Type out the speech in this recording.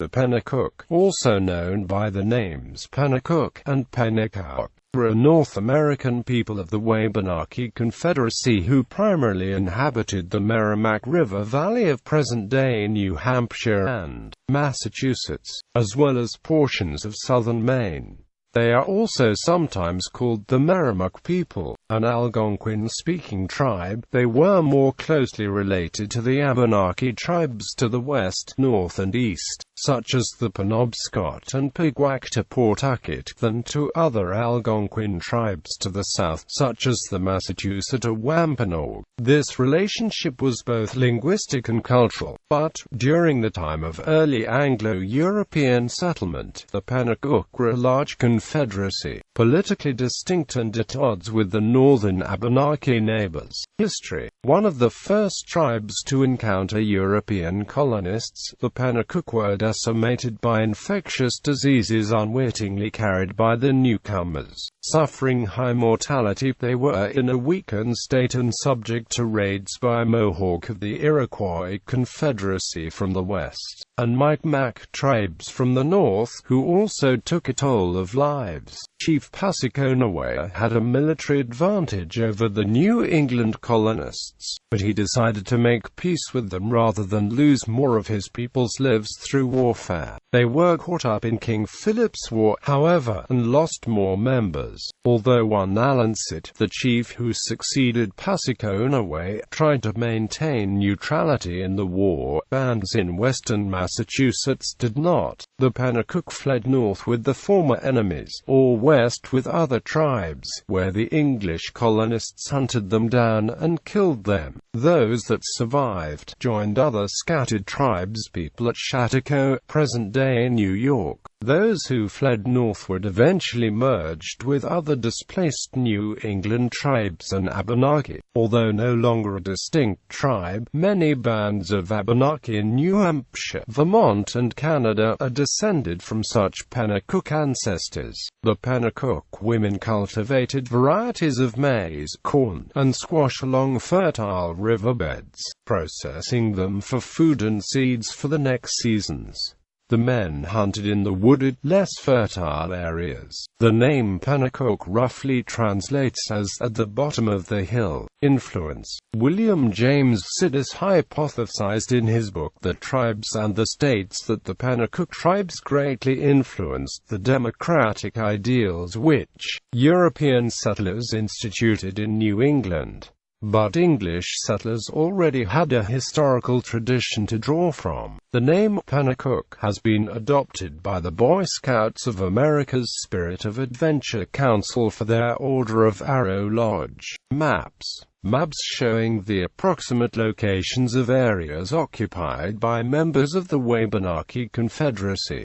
The Pennacook, also known by the names Pennacook and Penacock, were a North American people of the Wabanaki Confederacy who primarily inhabited the Merrimack River valley of present-day New Hampshire and Massachusetts, as well as portions of southern Maine. They are also sometimes called the Merrimack people, an Algonquian-speaking tribe. They were more closely related to the Abenaki tribes to the west, north and east, such as the Penobscot and Piguaket to Pawtucket, than to other Algonquin tribes to the south, such as the Massachusett or Wampanoag. This relationship was both linguistic and cultural, but, during the time of early Anglo-European settlement, the Pennacook were a large confederacy, politically distinct and at odds with the northern Abenaki neighbors. History. One of the first tribes to encounter European colonists, the Pennacook were decimated by infectious diseases unwittingly carried by the newcomers. Suffering high mortality, they were in a weakened state and subject to raids by Mohawk of the Iroquois Confederacy from the west, and Micmac tribes from the north, who also took a toll of lives. Chief Passaconaway had a military advantage over the New England colonists, but he decided to make peace with them rather than lose more of his people's lives through warfare. They were caught up in King Philip's War, however, and lost more members, although one Alancet, the chief who succeeded Passaconaway, tried to maintain neutrality in the war. Bands in western Massachusetts did not. The Pennacook fled north with the former enemies, or west with other tribes, where the English colonists hunted them down and killed them. Those that survived joined other scattered tribespeople at Chautauqua, present-day New York. Those who fled northward eventually merged with other displaced New England tribes and Abenaki. Although no longer a distinct tribe, many bands of Abenaki in New Hampshire, Vermont and Canada are descended from such Pennacook ancestors. The Pennacook women cultivated varieties of maize, corn, and squash along fertile riverbeds, processing them for food and seeds for the next seasons. The men hunted in the wooded, less fertile areas. The name Pennacook roughly translates as "at the bottom of the hill." Influence. William James Sidis hypothesized in his book The Tribes and the States that the Pennacook tribes greatly influenced the democratic ideals which European settlers instituted in New England. But English settlers already had a historical tradition to draw from. The name Pennacook has been adopted by the Boy Scouts of America's Spirit of Adventure Council for their Order of Arrow Lodge. Maps showing the approximate locations of areas occupied by members of the Wabanaki Confederacy.